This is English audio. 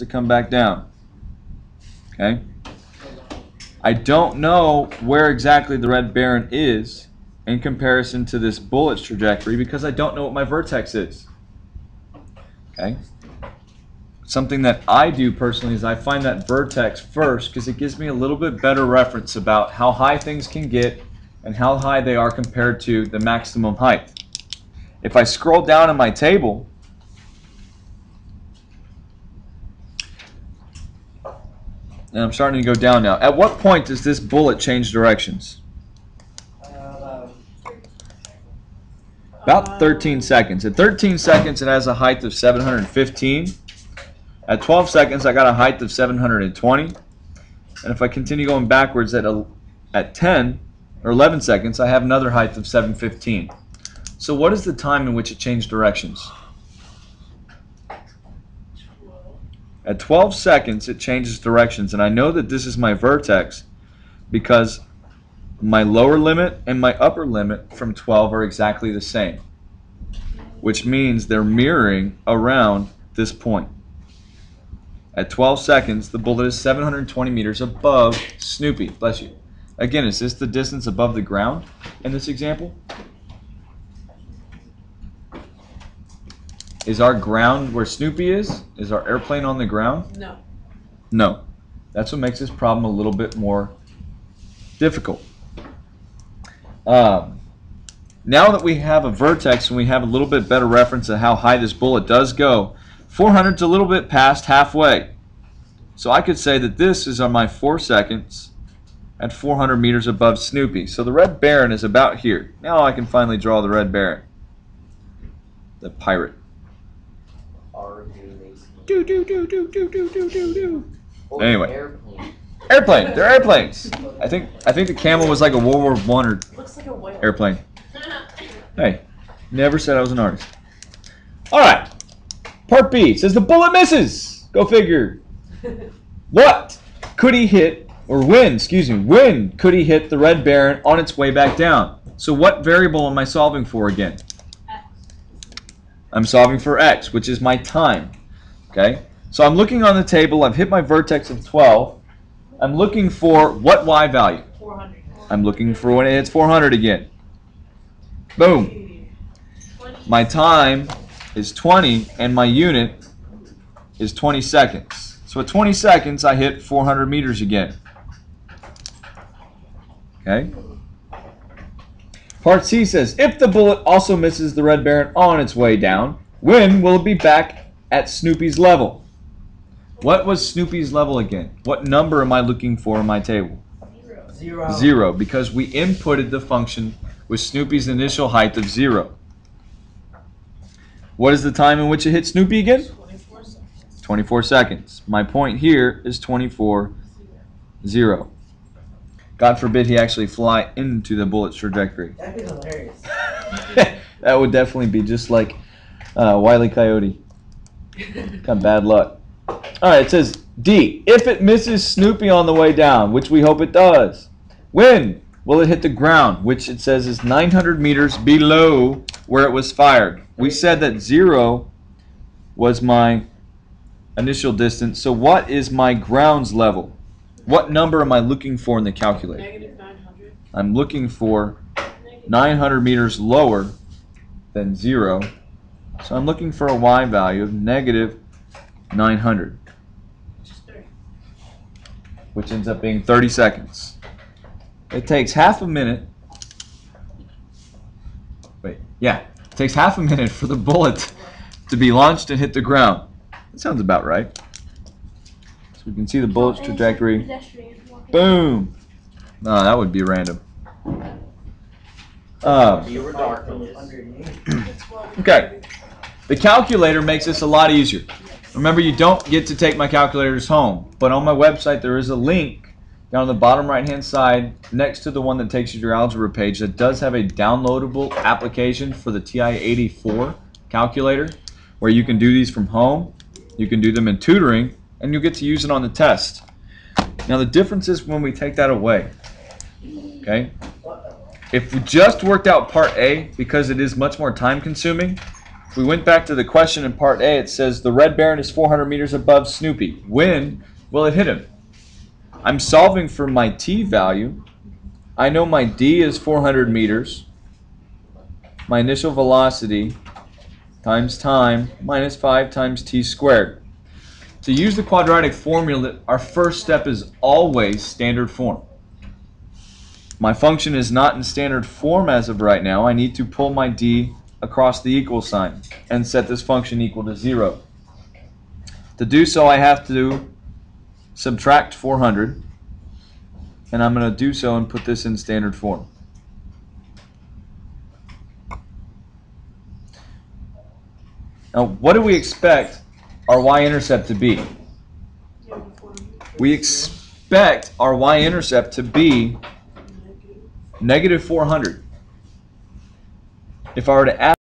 to come back down. Okay? I don't know where exactly the red baron is in comparison to this bullet's trajectory because I don't know what my vertex is. Okay? Something that I do personally is I find that vertex first because it gives me a little bit better reference about how high things can get and how high they are compared to the maximum height. If I scroll down in my table, and I'm starting to go down now. At what point does this bullet change directions? About 13 seconds. At 13 seconds, it has a height of 715. At 12 seconds, I got a height of 720. And if I continue going backwards at 10 or 11 seconds, I have another height of 715. So what is the time in which it changed directions? At 12 seconds, it changes directions. And I know that this is my vertex because my lower limit and my upper limit from 12 are exactly the same, which means they're mirroring around this point. At 12 seconds, the bullet is 720 meters above Snoopy. Bless you. Again, is this the distance above the ground in this example? Is our ground where Snoopy is? Is our airplane on the ground? No. No. That's what makes this problem a little bit more difficult. Now that we have a vertex and we have a little bit better reference of how high this bullet does go, 400 is a little bit past halfway. So I could say that this is on my 4 seconds at 400 meters above Snoopy. So the red baron is about here. Now I can finally draw the red baron. The pirate. Do, do, do, do, do, do, do, do, do. Anyway. Airplane. They're airplanes. I think the camel was like a World War I or Looks like a whale. airplane. Hey, never said I was an artist. All right. Part B says the bullet misses. Go figure. What could he hit, or when could he hit the red baron on its way back down? So what variable am I solving for again? X. I'm solving for x, which is my time. Okay. So I'm looking on the table. I've hit my vertex of 12. I'm looking for what y value? 400. I'm looking for when it hits 400 again. Boom. My time is 20 and my unit is 20 seconds. So at 20 seconds I hit 400 meters again. Okay. Part C says if the bullet also misses the red baron on its way down, when will it be back at Snoopy's level? What was Snoopy's level again? What number am I looking for in my table? 0. 0, because we inputted the function with Snoopy's initial height of 0. What is the time in which it hit Snoopy again? 24 seconds. 24 seconds. My point here is 24, 0. God forbid he actually fly into the bullet's trajectory. That'd be hilarious. That would definitely be just like Wile E. Coyote. Kind of bad luck. Alright, it says D. If it misses Snoopy on the way down, which we hope it does, when will it hit the ground, which it says is 900 meters below where it was fired? We said that 0 was my initial distance. So what is my grounds level? What number am I looking for in the calculator? Negative 900. I'm looking for 900 meters lower than 0. So I'm looking for a y value of negative 900, which ends up being 30 seconds. It takes half a minute. It takes half a minute for the bullet to be launched and hit the ground. That sounds about right. So we can see the bullet's trajectory. Boom. No, that would be random. Okay. The calculator makes this a lot easier. Remember, you don't get to take my calculators home, but on my website there is a link down on the bottom right hand side next to the one that takes you to your algebra page that does have a downloadable application for the TI-84 calculator where you can do these from home, you can do them in tutoring, and you'll get to use it on the test. Now the difference is when we take that away. Okay? If we just worked out part A, because it is much more time consuming, If we went back to the question in part A, it says the Red Baron is 400 meters above Snoopy. When will it hit him? I'm solving for my t value. I know my d is 400 meters. My initial velocity times time minus 5 times t squared. To use the quadratic formula, our first step is always standard form. My function is not in standard form as of right now. I need to pull my d across the equal sign and set this function equal to 0. To do so, I have to subtract 400, and I'm going to do so and put this in standard form. Now, what do we expect our y-intercept to be? We expect our y-intercept to be negative 400. If I were to add